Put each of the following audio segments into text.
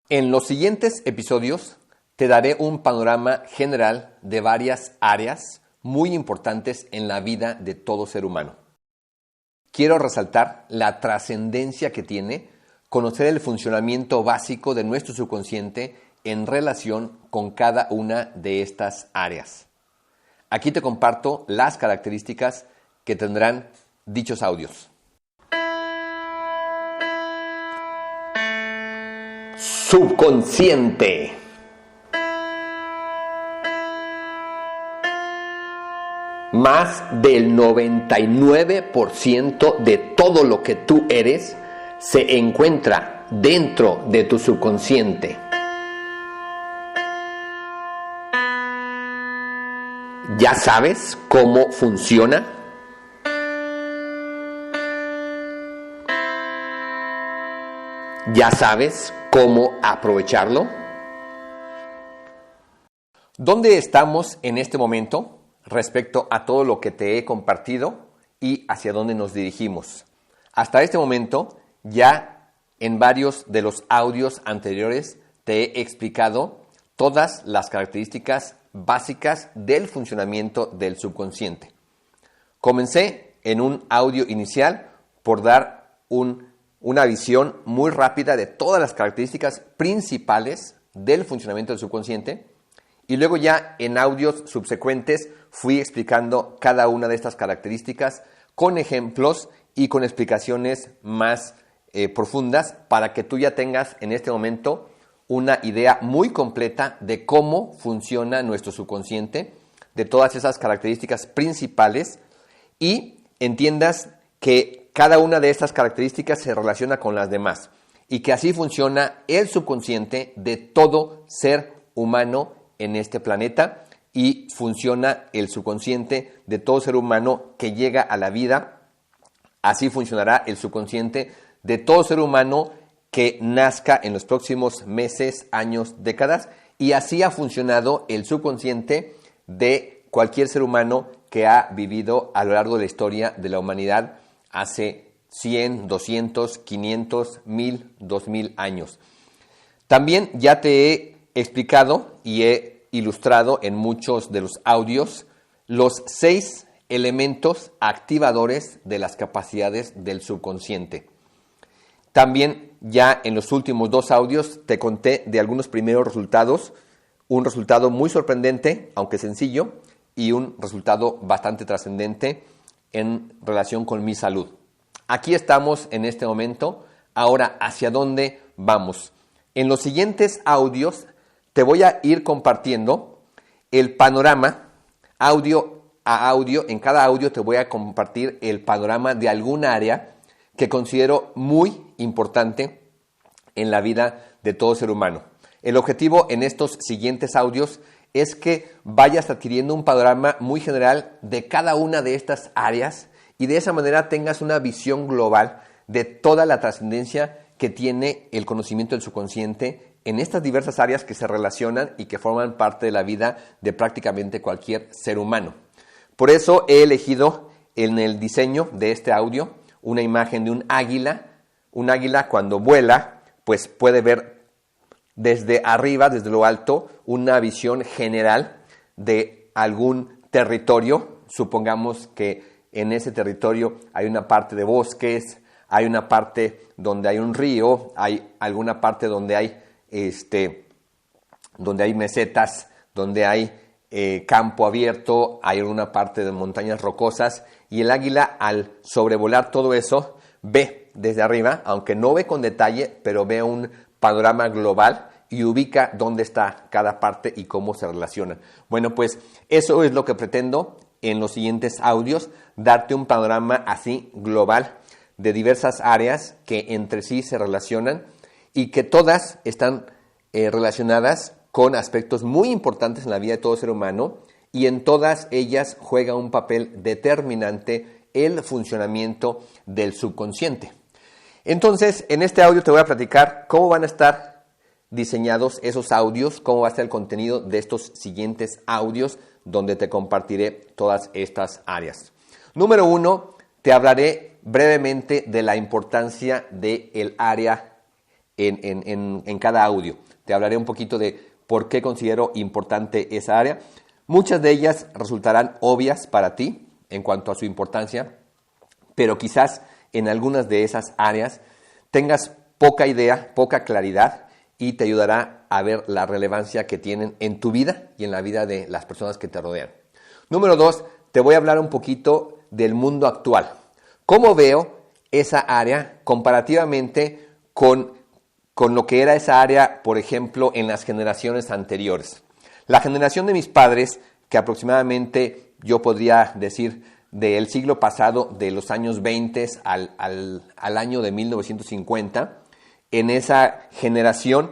En los siguientes episodios te daré un panorama general de varias áreas muy importantes en la vida de todo ser humano. Quiero resaltar la trascendencia que tiene conocer el funcionamiento básico de nuestro subconsciente en relación con cada una de estas áreas. Aquí te comparto las características que tendrán dichos audios. Subconsciente. Más del 99% de todo lo que tú eres se encuentra dentro de tu subconsciente. ¿Ya sabes cómo funciona? ¿Ya sabes cómo aprovecharlo? ¿Dónde estamos en este momento respecto a todo lo que te he compartido y hacia dónde nos dirigimos? Hasta este momento, ya en varios de los audios anteriores te he explicado todas las características básicas del funcionamiento del subconsciente. Comencé en un audio inicial por dar una visión muy rápida de todas las características principales del funcionamiento del subconsciente y luego ya en audios subsecuentes fui explicando cada una de estas características con ejemplos y con explicaciones más profundas para que tú ya tengas en este momento una idea muy completa de cómo funciona nuestro subconsciente, de todas esas características principales y entiendas que cada una de estas características se relaciona con las demás y que así funciona el subconsciente de todo ser humano en este planeta y funciona el subconsciente de todo ser humano que llega a la vida. Así funcionará el subconsciente de todo ser humano que nazca en los próximos meses, años, décadas, y así ha funcionado el subconsciente de cualquier ser humano que ha vivido a lo largo de la historia de la humanidad hace 100, 200, 500, 1000, 2000 años. También ya te he explicado y he ilustrado en muchos de los audios los 6 elementos activadores de las capacidades del subconsciente. También ya en los últimos 2 audios te conté de algunos primeros resultados, un resultado muy sorprendente, aunque sencillo, y un resultado bastante trascendente en relación con mi salud. Aquí estamos en este momento. Ahora, ¿hacia dónde vamos? En los siguientes audios te voy a ir compartiendo el panorama, audio a audio. En cada audio te voy a compartir el panorama de alguna área que considero muy importante en la vida de todo ser humano. El objetivo en estos siguientes audios es que vayas adquiriendo un panorama muy general de cada una de estas áreas y de esa manera tengas una visión global de toda la trascendencia que tiene el conocimiento del subconsciente en estas diversas áreas que se relacionan y que forman parte de la vida de prácticamente cualquier ser humano. Por eso he elegido en el diseño de este audio una imagen de un águila. Un águila cuando vuela, pues puede ver desde arriba, desde lo alto, una visión general de algún territorio. Supongamos que en ese territorio hay una parte de bosques, hay una parte donde hay un río, hay alguna parte donde hay mesetas, donde hay campo abierto, hay alguna parte de montañas rocosas, y el águila al sobrevolar todo eso ve desde arriba, aunque no ve con detalle, pero ve un panorama global y ubica dónde está cada parte y cómo se relacionan. Bueno, pues eso es lo que pretendo en los siguientes audios, darte un panorama así global de diversas áreas que entre sí se relacionan y que todas están relacionadas con aspectos muy importantes en la vida de todo ser humano, y en todas ellas juega un papel determinante el funcionamiento del subconsciente. Entonces, en este audio te voy a platicar cómo van a estar diseñados esos audios, cómo va a estar el contenido de estos siguientes audios, donde te compartiré todas estas áreas. Número 1, te hablaré brevemente de la importancia del área en cada audio. Te hablaré un poquito de por qué considero importante esa área. Muchas de ellas resultarán obvias para ti en cuanto a su importancia, pero quizás en algunas de esas áreas tengas poca idea, poca claridad, y te ayudará a ver la relevancia que tienen en tu vida y en la vida de las personas que te rodean. Número 2, te voy a hablar un poquito del mundo actual. ¿Cómo veo esa área comparativamente con lo que era esa área, por ejemplo, en las generaciones anteriores? La generación de mis padres, que aproximadamente yo podría decir del siglo pasado, de los años 20 al año de 1950, en esa generación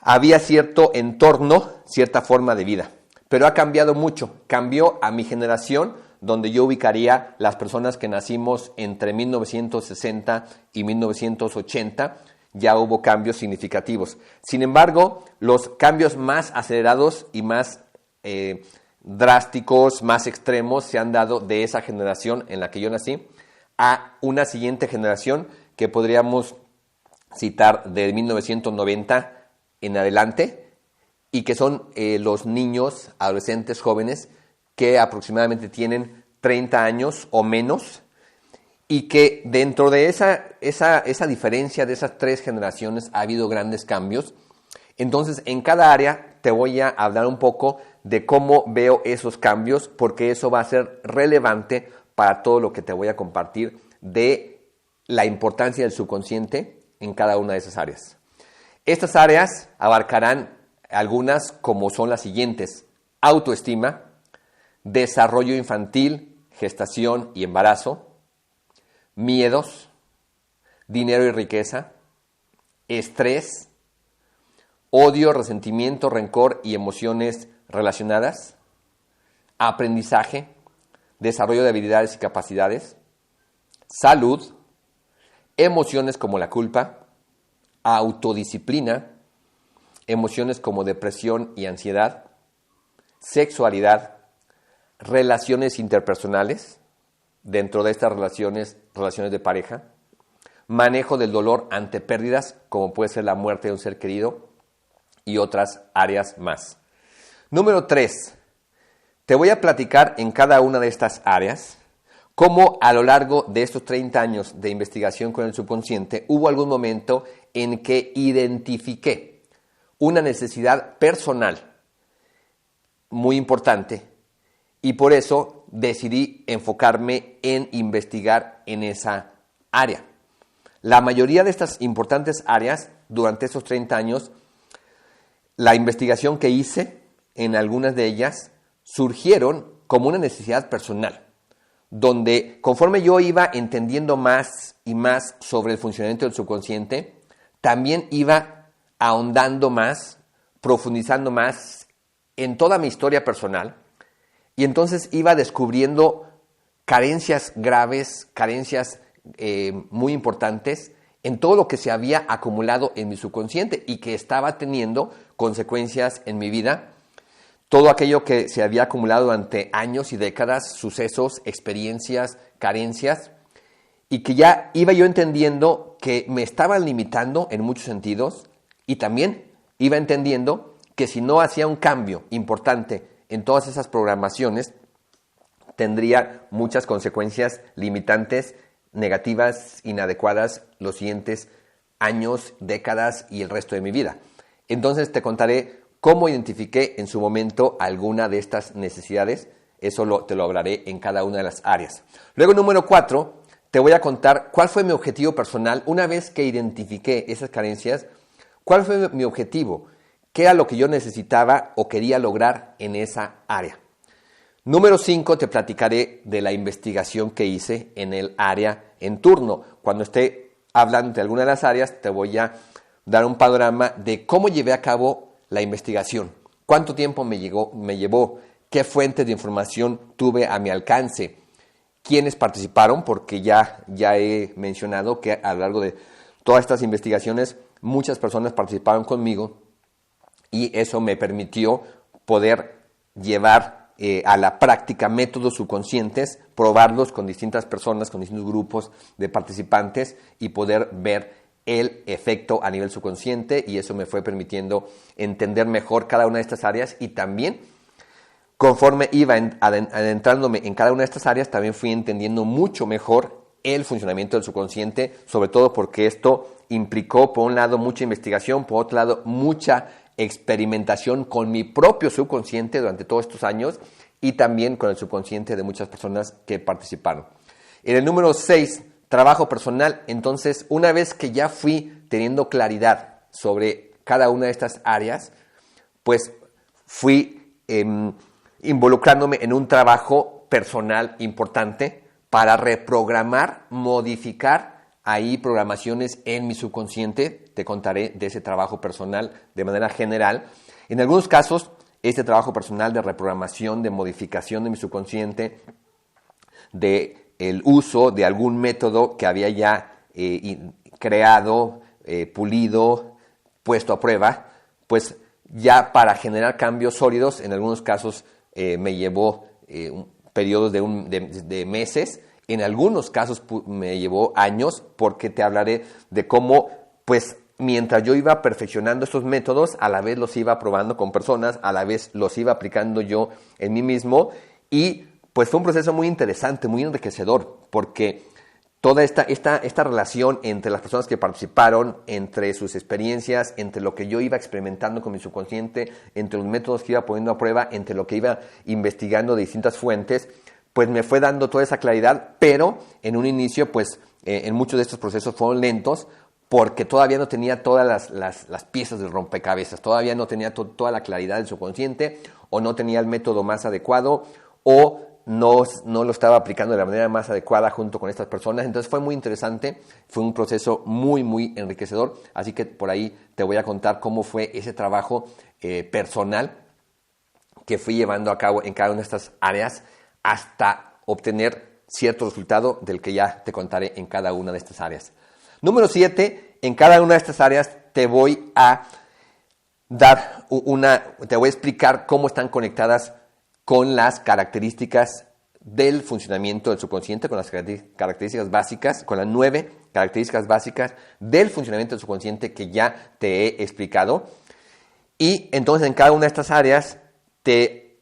había cierto entorno, cierta forma de vida, pero ha cambiado mucho. Cambió a mi generación, donde yo ubicaría las personas que nacimos entre 1960 y 1980, ya hubo cambios significativos. Sin embargo, los cambios más acelerados y más drásticos, más extremos, se han dado de esa generación en la que yo nací a una siguiente generación que podríamos citar de 1990 en adelante, y que son los niños, adolescentes, jóvenes, que aproximadamente tienen 30 años o menos, y que dentro de esa diferencia de esas tres generaciones ha habido grandes cambios. Entonces, en cada área te voy a hablar un poco de cómo veo esos cambios, porque eso va a ser relevante para todo lo que te voy a compartir de la importancia del subconsciente en cada una de esas áreas. Estas áreas abarcarán algunas, como son las siguientes: autoestima, desarrollo infantil, gestación y embarazo, miedos, dinero y riqueza, estrés, odio, resentimiento, rencor y emociones relacionadas, aprendizaje, desarrollo de habilidades y capacidades, salud, emociones como la culpa, autodisciplina, emociones como depresión y ansiedad, sexualidad, relaciones interpersonales, dentro de estas relaciones de pareja, manejo del dolor ante pérdidas, como puede ser la muerte de un ser querido, y otras áreas más. Número 3. Te voy a platicar en cada una de estas áreas cómo a lo largo de estos 30 años de investigación con el subconsciente hubo algún momento en que identifiqué una necesidad personal muy importante, y por eso decidí enfocarme en investigar en esa área. La mayoría de estas importantes áreas, durante esos 30 años, la investigación que hice en algunas de ellas surgieron como una necesidad personal, donde conforme yo iba entendiendo más y más sobre el funcionamiento del subconsciente, también iba ahondando más, profundizando más en toda mi historia personal, y entonces iba descubriendo carencias graves, carencias muy importantes en todo lo que se había acumulado en mi subconsciente y que estaba teniendo consecuencias en mi vida. Todo aquello que se había acumulado durante años y décadas, sucesos, experiencias, carencias, y que ya iba yo entendiendo que me estaban limitando en muchos sentidos, y también iba entendiendo que si no hacía un cambio importante en todas esas programaciones, tendría muchas consecuencias limitantes, negativas, inadecuadas los siguientes años, décadas y el resto de mi vida. Entonces te contaré cómo identifiqué en su momento alguna de estas necesidades. Eso te lo hablaré en cada una de las áreas. Luego, número 4, te voy a contar cuál fue mi objetivo personal. Una vez que identifiqué esas carencias, ¿cuál fue mi objetivo? ¿Qué era lo que yo necesitaba o quería lograr en esa área? Número 5, te platicaré de la investigación que hice en el área en turno. Cuando esté hablando de alguna de las áreas, te voy a dar un panorama de cómo llevé a cabo la investigación, cuánto tiempo me llevó, qué fuentes de información tuve a mi alcance, quiénes participaron, porque ya he mencionado que a lo largo de todas estas investigaciones muchas personas participaron conmigo, y eso me permitió poder llevar a la práctica métodos subconscientes, probarlos con distintas personas, con distintos grupos de participantes, y poder ver el efecto a nivel subconsciente, y eso me fue permitiendo entender mejor cada una de estas áreas, y también conforme iba adentrándome en cada una de estas áreas, también fui entendiendo mucho mejor el funcionamiento del subconsciente, sobre todo porque esto implicó, por un lado, mucha investigación, por otro lado, mucha experimentación con mi propio subconsciente durante todos estos años, y también con el subconsciente de muchas personas que participaron. En el número 6, trabajo personal. Entonces, una vez que ya fui teniendo claridad sobre cada una de estas áreas, pues fui involucrándome en un trabajo personal importante para reprogramar, modificar ahí programaciones en mi subconsciente. Te contaré de ese trabajo personal de manera general. En algunos casos, este trabajo personal de reprogramación, de modificación de mi subconsciente, de el uso de algún método que había ya creado, pulido, puesto a prueba, pues ya para generar cambios sólidos, en algunos casos me llevó periodos de meses, en algunos casos me llevó años, porque te hablaré de cómo, pues, mientras yo iba perfeccionando estos métodos, a la vez los iba probando con personas, a la vez los iba aplicando yo en mí mismo, y pues fue un proceso muy interesante, muy enriquecedor, porque toda esta relación entre las personas que participaron, entre sus experiencias, entre lo que yo iba experimentando con mi subconsciente, entre los métodos que iba poniendo a prueba, entre lo que iba investigando de distintas fuentes, pues me fue dando toda esa claridad, pero en un inicio, pues en muchos de estos procesos fueron lentos, porque todavía no tenía todas las piezas del rompecabezas, todavía no tenía toda la claridad del subconsciente, o no tenía el método más adecuado, o no lo estaba aplicando de la manera más adecuada junto con estas personas. Entonces fue muy interesante, fue un proceso muy, muy enriquecedor, así que por ahí te voy a contar cómo fue ese trabajo personal que fui llevando a cabo en cada una de estas áreas hasta obtener cierto resultado del que ya te contaré en cada una de estas áreas. Número 7, en cada una de estas áreas te voy a explicar cómo están conectadas con las características del funcionamiento del subconsciente, con las características básicas, con las 9 características básicas del funcionamiento del subconsciente que ya te he explicado. Y entonces en cada una de estas áreas te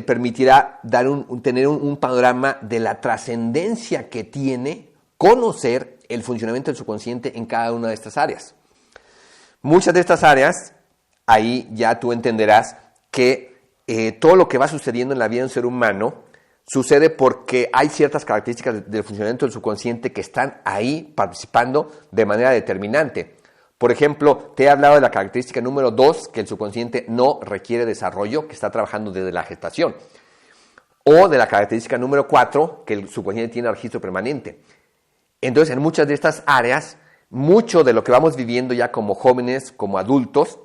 permitirá tener un panorama de la trascendencia que tiene conocer el funcionamiento del subconsciente en cada una de estas áreas. Muchas de estas áreas, ahí ya tú entenderás que todo lo que va sucediendo en la vida de un ser humano sucede porque hay ciertas características del funcionamiento del subconsciente que están ahí participando de manera determinante. Por ejemplo, te he hablado de la característica número 2, que el subconsciente no requiere desarrollo, que está trabajando desde la gestación. O de la característica número 4, que el subconsciente tiene registro permanente. Entonces, en muchas de estas áreas, mucho de lo que vamos viviendo ya como jóvenes, como adultos,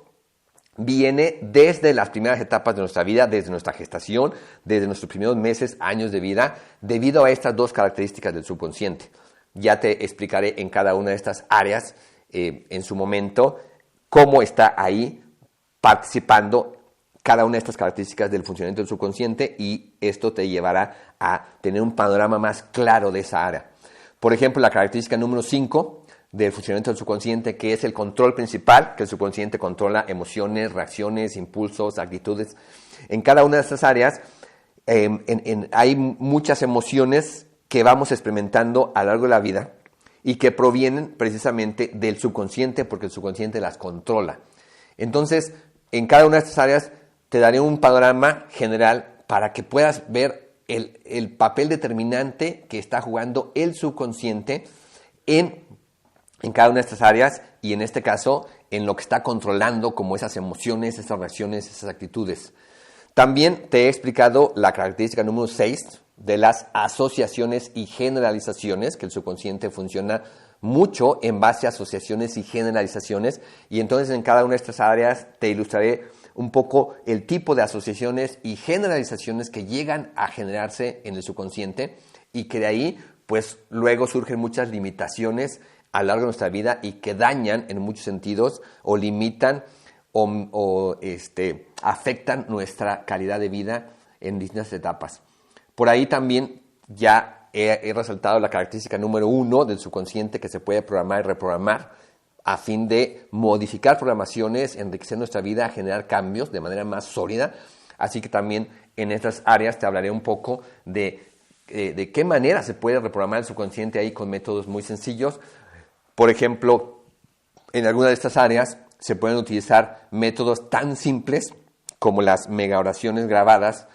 viene desde las primeras etapas de nuestra vida, desde nuestra gestación, desde nuestros primeros meses, años de vida, debido a estas 2 características del subconsciente. Ya te explicaré en cada una de estas áreas, en su momento, cómo está ahí participando cada una de estas características del funcionamiento del subconsciente, y esto te llevará a tener un panorama más claro de esa área. Por ejemplo, la característica número 5 del funcionamiento del subconsciente, que es el control principal, que el subconsciente controla emociones, reacciones, impulsos, actitudes. En cada una de estas áreas hay muchas emociones que vamos experimentando a lo largo de la vida y que provienen precisamente del subconsciente, porque el subconsciente las controla. Entonces, en cada una de estas áreas te daré un panorama general para que puedas ver el papel determinante que está jugando el subconsciente en cada una de estas áreas, y en este caso en lo que está controlando, como esas emociones, esas reacciones, esas actitudes. También te he explicado la característica número 6 de las asociaciones y generalizaciones, que el subconsciente funciona mucho en base a asociaciones y generalizaciones, y entonces en cada una de estas áreas te ilustraré un poco el tipo de asociaciones y generalizaciones que llegan a generarse en el subconsciente, y que de ahí pues luego surgen muchas limitaciones a lo largo de nuestra vida y que dañan en muchos sentidos, o limitan o afectan nuestra calidad de vida en distintas etapas. Por ahí también ya he resaltado la característica número 1 del subconsciente, que se puede programar y reprogramar a fin de modificar programaciones, enriquecer nuestra vida, generar cambios de manera más sólida. Así que también en estas áreas te hablaré un poco de qué manera se puede reprogramar el subconsciente ahí con métodos muy sencillos. Por ejemplo, en algunas de estas áreas se pueden utilizar métodos tan simples como las mega oraciones grabadas,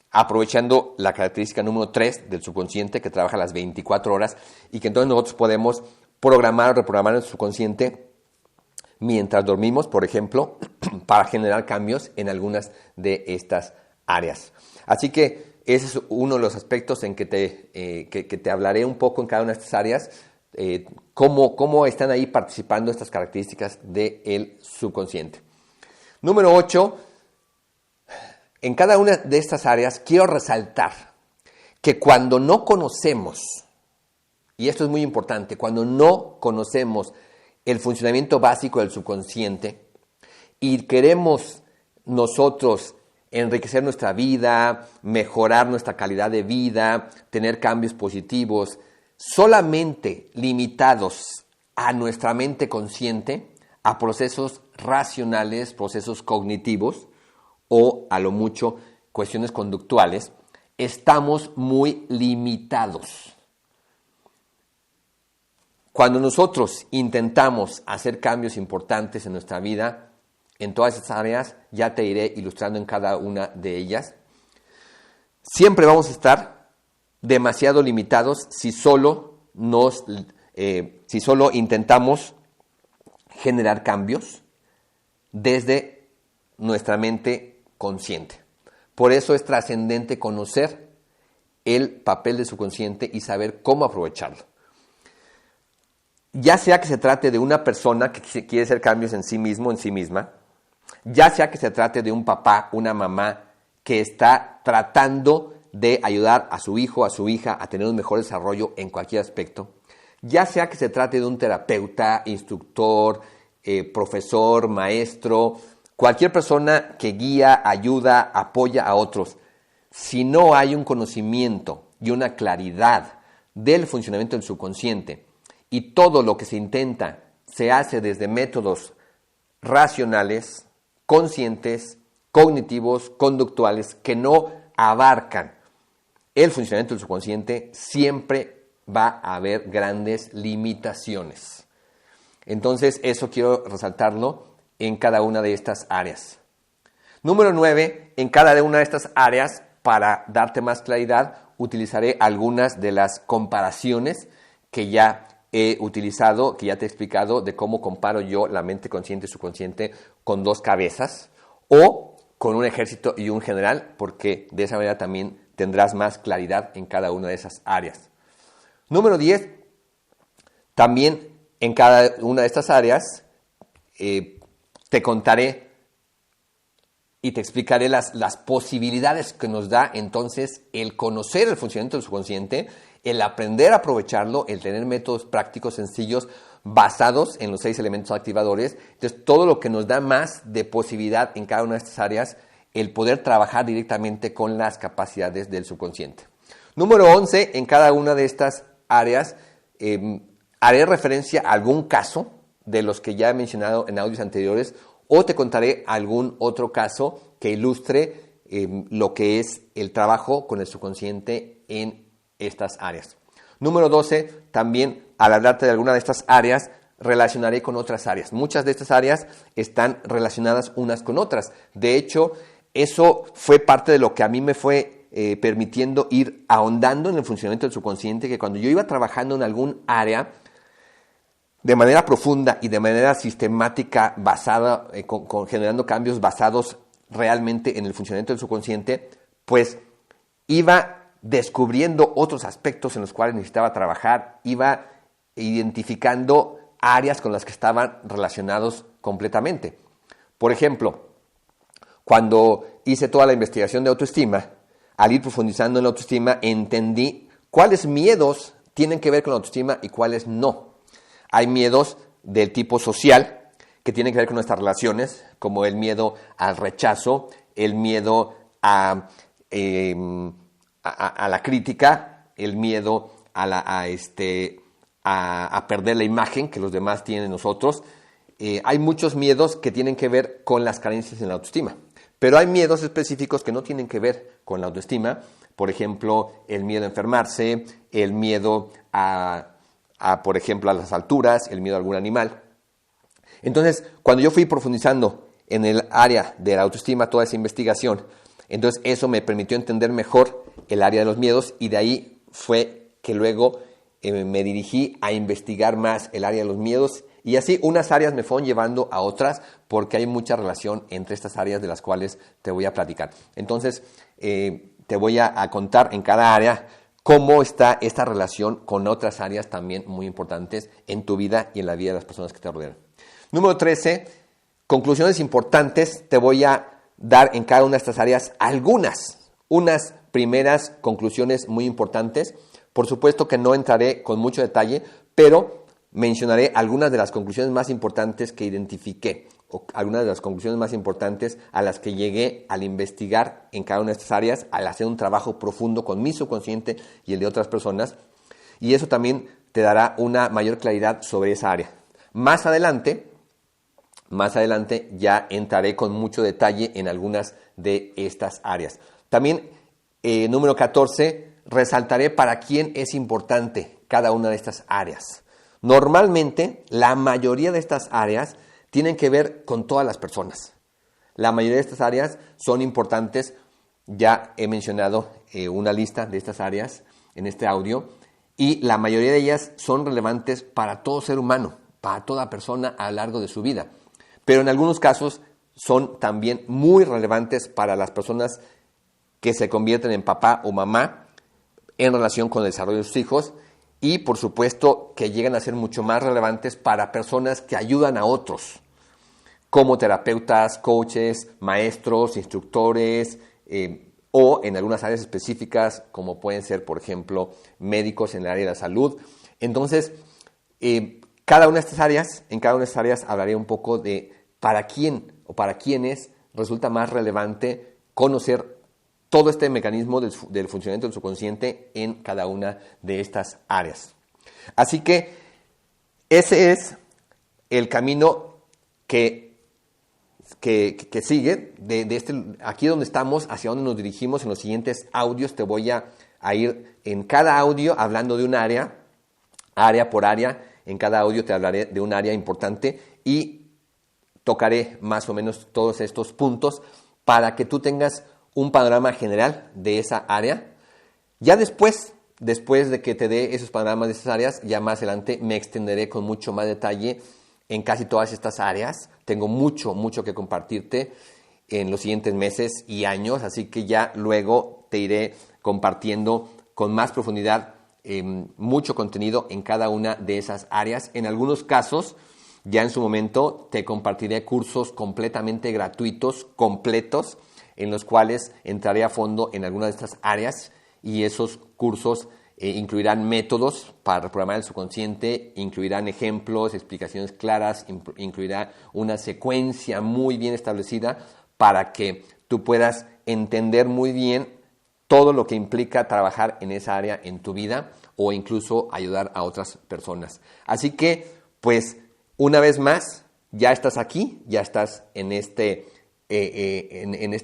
aprovechando la característica número 3 del subconsciente, que trabaja las 24 horas, y que entonces nosotros podemos programar o reprogramar el subconsciente mientras dormimos, por ejemplo, para generar cambios en algunas de estas áreas. Así que ese es uno de los aspectos en que te hablaré un poco en cada una de estas áreas, cómo están ahí participando estas características del subconsciente. Número 8, en cada una de estas áreas quiero resaltar que cuando no conocemos, y esto es muy importante, cuando no conocemos el funcionamiento básico del subconsciente y queremos nosotros enriquecer nuestra vida, mejorar nuestra calidad de vida, tener cambios positivos, solamente limitados a nuestra mente consciente, a procesos racionales, procesos cognitivos o a lo mucho cuestiones conductuales, estamos muy limitados. Cuando nosotros intentamos hacer cambios importantes en nuestra vida, en todas estas áreas, ya te iré ilustrando en cada una de ellas, siempre vamos a estar demasiado limitados si solo intentamos generar cambios desde nuestra mente consciente. Por eso es trascendente conocer el papel del subconsciente y saber cómo aprovecharlo. Ya sea que se trate de una persona que quiere hacer cambios en sí mismo, en sí misma, ya sea que se trate de un papá, una mamá que está tratando de ayudar a su hijo, a su hija a tener un mejor desarrollo en cualquier aspecto, ya sea que se trate de un terapeuta, instructor, profesor, maestro, cualquier persona que guía, ayuda, apoya a otros, si no hay un conocimiento y una claridad del funcionamiento del subconsciente y todo lo que se intenta se hace desde métodos racionales, conscientes, cognitivos, conductuales, que no abarcan el funcionamiento del subconsciente, siempre va a haber grandes limitaciones. Entonces, eso quiero resaltarlo en cada una de estas áreas. Número 9, en cada una de estas áreas, para darte más claridad, utilizaré algunas de las comparaciones que ya he utilizado, que ya te he explicado de cómo comparo yo la mente consciente y subconsciente con dos cabezas o con un ejército y un general, porque de esa manera también tendrás más claridad en cada una de esas áreas. Número 10, también en cada una de estas áreas te contaré y te explicaré las posibilidades que nos da entonces el conocer el funcionamiento del subconsciente, el aprender a aprovecharlo, el tener métodos prácticos sencillos basados en los 6 elementos activadores. Entonces, todo lo que nos da más de posibilidad en cada una de estas áreas, el poder trabajar directamente con las capacidades del subconsciente. Número 11, en cada una de estas áreas haré referencia a algún caso de los que ya he mencionado en audios anteriores, o te contaré algún otro caso que ilustre lo que es el trabajo con el subconsciente en estas áreas. Número 12, también al hablarte de alguna de estas áreas, relacionaré con otras áreas. Muchas de estas áreas están relacionadas unas con otras. De hecho, eso fue parte de lo que a mí me fue permitiendo ir ahondando en el funcionamiento del subconsciente, que cuando yo iba trabajando en algún área, de manera profunda y de manera sistemática, basada, generando cambios basados realmente en el funcionamiento del subconsciente, pues iba descubriendo otros aspectos en los cuales necesitaba trabajar, iba identificando áreas con las que estaban relacionados completamente. Por ejemplo, cuando hice toda la investigación de autoestima, al ir profundizando en la autoestima, entendí cuáles miedos tienen que ver con la autoestima y cuáles no. Hay miedos del tipo social que tienen que ver con nuestras relaciones, como el miedo al rechazo, el miedo a la crítica, el miedo a perder la imagen que los demás tienen de nosotros. Hay muchos miedos que tienen que ver con las carencias en la autoestima, pero hay miedos específicos que no tienen que ver con la autoestima. Por ejemplo, el miedo a enfermarse, el miedo por ejemplo, a las alturas, el miedo a algún animal. Entonces, cuando yo fui profundizando en el área de la autoestima, toda esa investigación, entonces eso me permitió entender mejor el área de los miedos, y de ahí fue que luego me dirigí a investigar más el área de los miedos, y así unas áreas me fueron llevando a otras, porque hay mucha relación entre estas áreas de las cuales te voy a platicar. Entonces, te voy a contar en cada área cómo está esta relación con otras áreas también muy importantes en tu vida y en la vida de las personas que te rodean. Número 13, conclusiones importantes. Te voy a dar en cada una de estas áreas unas primeras conclusiones muy importantes. Por supuesto que no entraré con mucho detalle, pero mencionaré algunas de las conclusiones más importantes que identifiqué, o algunas de las conclusiones más importantes a las que llegué al investigar en cada una de estas áreas, al hacer un trabajo profundo con mi subconsciente y el de otras personas, y eso también te dará una mayor claridad sobre esa área. Más adelante ya entraré con mucho detalle en algunas de estas áreas. También, número 14, resaltaré para quién es importante cada una de estas áreas. Normalmente, la mayoría de estas áreas tienen que ver con todas las personas. La mayoría de estas áreas son importantes. Ya he mencionado una lista de estas áreas en este audio, y la mayoría de ellas son relevantes para todo ser humano, para toda persona a lo largo de su vida. Pero en algunos casos son también muy relevantes para las personas que se convierten en papá o mamá en relación con el desarrollo de sus hijos, y por supuesto que llegan a ser mucho más relevantes para personas que ayudan a otros, como terapeutas, coaches, maestros, instructores, o en algunas áreas específicas, como pueden ser, por ejemplo, médicos en el área de la salud. Entonces, en cada una de estas áreas hablaré un poco de para quién o para quiénes resulta más relevante conocer todo este mecanismo del funcionamiento del subconsciente en cada una de estas áreas. Así que ese es el camino que sigue de aquí donde estamos, hacia donde nos dirigimos. En los siguientes audios te voy a ir en cada audio hablando de un área por área. En cada audio te hablaré de un área importante y tocaré más o menos todos estos puntos para que tú tengas un panorama general de esa área. Ya después de que te dé esos panoramas de esas áreas, ya más adelante me extenderé con mucho más detalle en casi todas estas áreas. Tengo mucho que compartirte en los siguientes meses y años, así que ya luego te iré compartiendo con más profundidad mucho contenido en cada una de esas áreas. En algunos casos, ya en su momento, te compartiré cursos completamente gratuitos, completos, en los cuales entraré a fondo en algunas de estas áreas, y esos cursos incluirán métodos para reprogramar el subconsciente, incluirán ejemplos, explicaciones claras, incluirá una secuencia muy bien establecida para que tú puedas entender muy bien todo lo que implica trabajar en esa área en tu vida, o incluso ayudar a otras personas. Así que, pues, una vez más, ya estás aquí, ya estás en este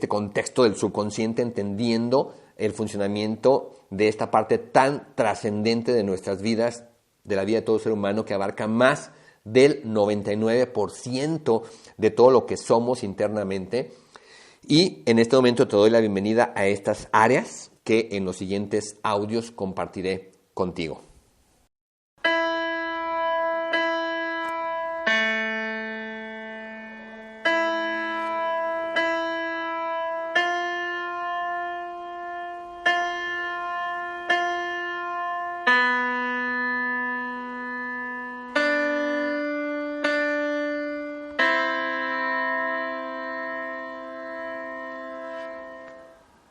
contexto del subconsciente, entendiendo el funcionamiento de esta parte tan trascendente de nuestras vidas, de la vida de todo ser humano, que abarca más del 99% de todo lo que somos internamente. Y en este momento te doy la bienvenida a estas áreas que en los siguientes audios compartiré contigo.